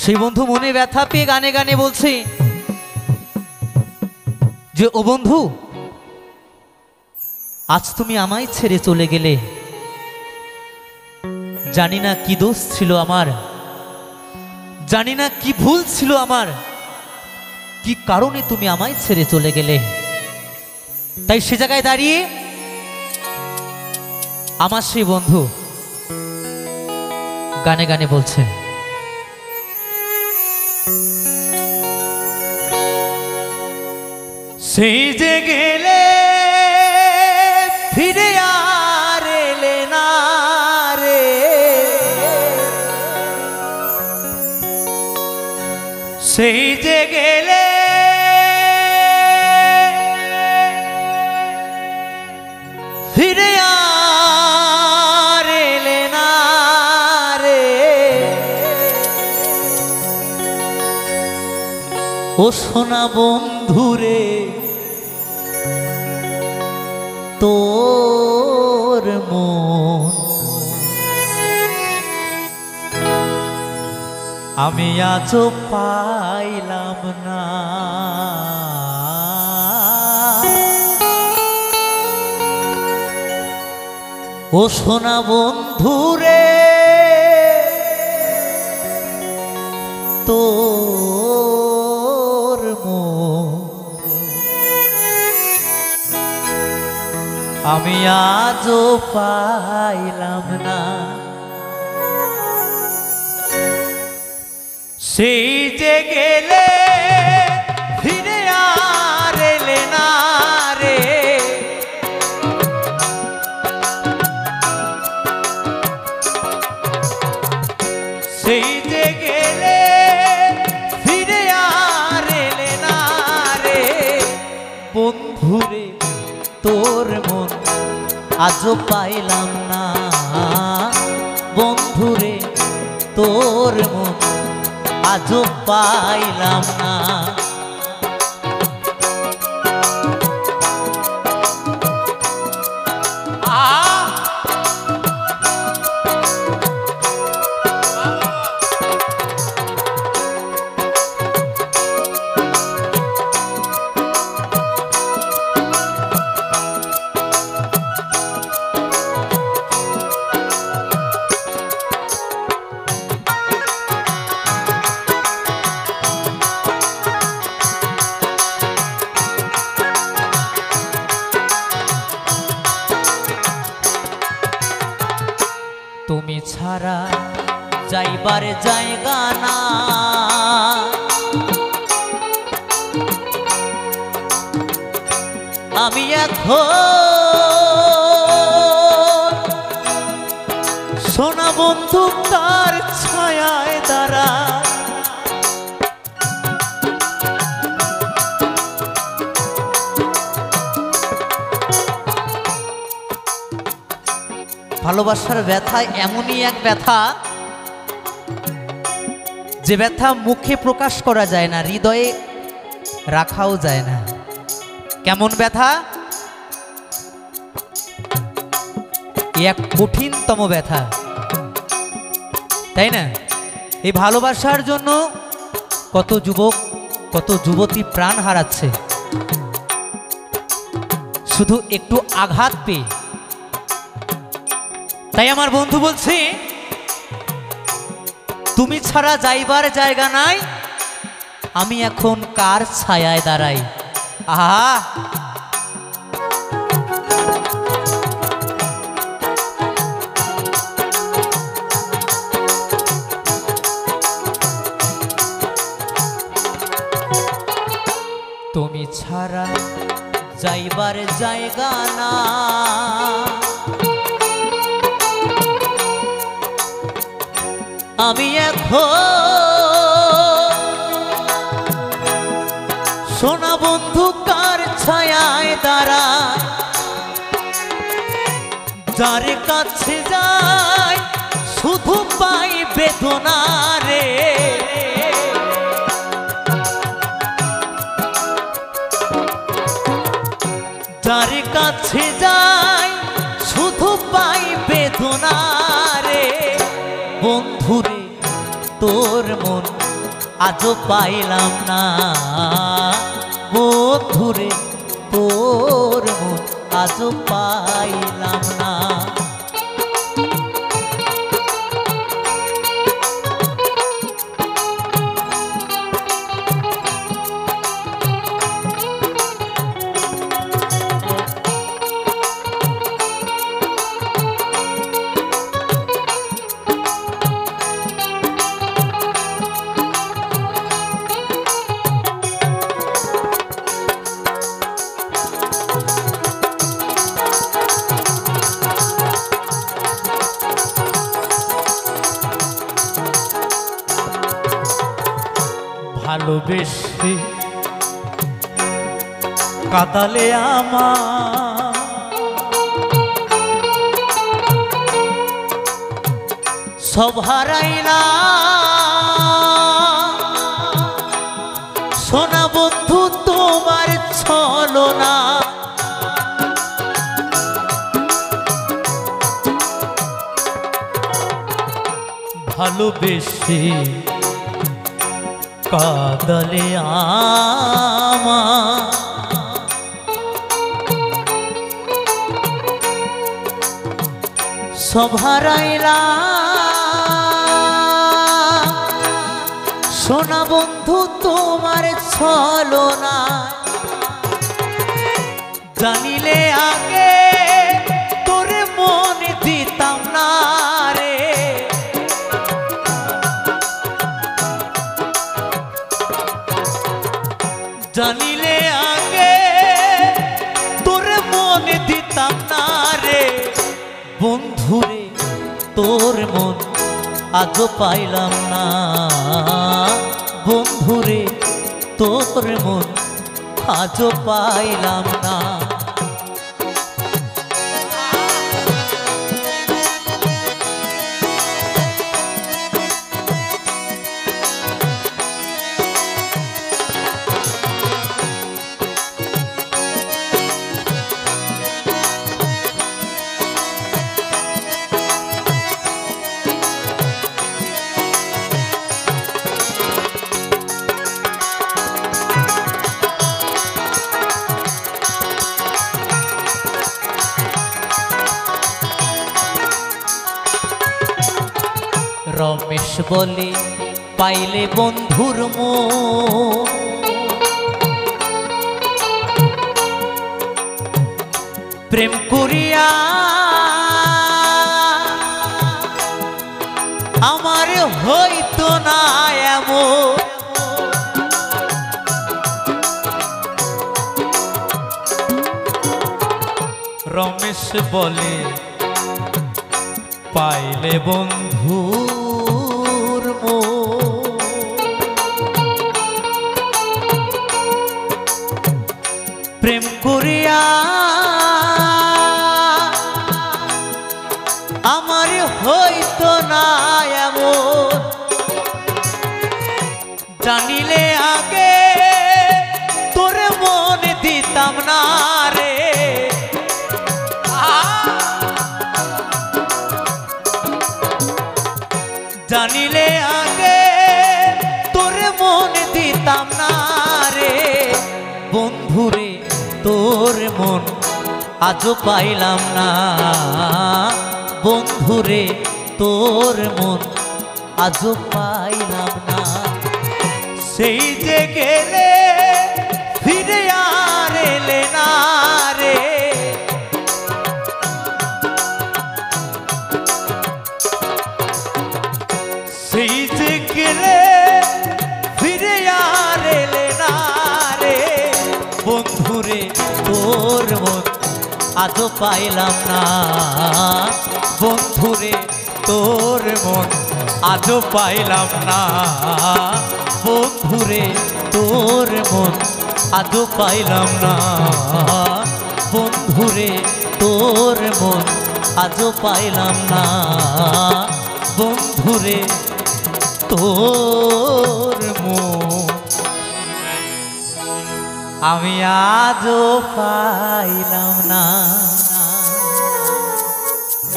সেই বন্ধু মনে ব্যথা পেয়ে গানে গানে বলছে যে ও বন্ধু, আজ তুমি আমায় ছেড়ে চলে গেলে। জানি না কি দোষ ছিল আমার, জানি না কি ভুল ছিল আমার, কি কারণে তুমি আমায় ছেড়ে চলে গেলে। তাই সে জায়গায় দাঁড়িয়ে আমার সেই বন্ধু গানে গানে বলছে, সেই যে গেলে ফিরে আর এলে না রে, সেই যে গেলে ফিরে আর এলে না রে, ও সোনা বন্ধু রে, তোর মন আমি আজও পাইলাম না। ও সোনা বন্ধু রে, তোর মন আমি আজও পাইলাম না। সেই যে গেলে ফিরে আর এলে না রে, সেই যে গেলে ফিরে আর এলে না রে, বন্ধুরে তোর মন আজও পাইলাম না। বন্ধুরে তোর মন আজও পাইলাম না। তুমি ছাড়া যাইবার জায়গা না, আমি এখন সোনা বন্ধু তার ছায়ায় দাঁড়া। ভালোবাসার ব্যথা এমনই এক ব্যথা, যে ব্যথা মুখে প্রকাশ করা যায় না, হৃদয়ে রাখাও যায় না। কেমন ব্যথা? এক কঠিনতম ব্যথা, তাই না? এই ভালোবাসার জন্য কত যুবক কত যুবতী প্রাণ হারাচ্ছে শুধু একটু আঘাত পেয়ে। তাই আমার বন্ধু বলছে, তুমি ছাড়া যাইবার জায়গা নাই, আমি এখন কার ছায়ায় দাঁড়াই। আহা, তুমি ছাড়া যাইবার জায়গা না, আমি এখন সোনা বন্ধু কার ছায়ায় দাঁড়া। যার কাছে যাই শুধু পাই বেদনা রে, যার কাছে যাই শুধু পাই বেদনা রে। বন্ধুরে তোর মন আজও পাইলাম না বন্ধুরে তোর মন আজও পাইলাম না। ভালোবেসে কাঁদালে আমার সব হারাইলা সোনা বন্ধু তোমার ছলনা। ভালোবেসে কাঁদালে আমার সব হারাইলা সোনা বন্ধু তোমার ছলনা। জানিলে আগে তোরে মনে দিতাম না রে, জানিলে আগে তোরে মনে দিতাম না রে বন্ধুরে তোর মন আজও পাইলাম না বন্ধুরে তোর মন আজও পাইলাম না। রমেশ বলে পাইলে বন্ধুর মন প্রেম করিয়া আমার হইতো না এমন। রমেশ বলে পাইলে বন্ধুর মন প্রেম করিয়া আমার হইতো না এমন। জানিলে আগে তোরে মনে দিতাম না রে, জানিলে আগে তোরে মনে দিতাম না রে বন্ধুরে তোর মন আজও পাইলাম না বন্ধুরে তোর মন আজও পাইলাম না। সেই যে গেলে ফিরে আর এলে না রে, সেই যে গেলে ফিরে আর এলে না রে বন্ধুরে তোর মন আজও পাইলাম না বন্ধুরে তোর মন আজও পাইলাম না বন্ধুরে তোর মন আজও পাইলাম না বন্ধুরে তোর মন আজও পাইলাম না বন্ধুরে তোর মন আমি আজও পাইলাম না।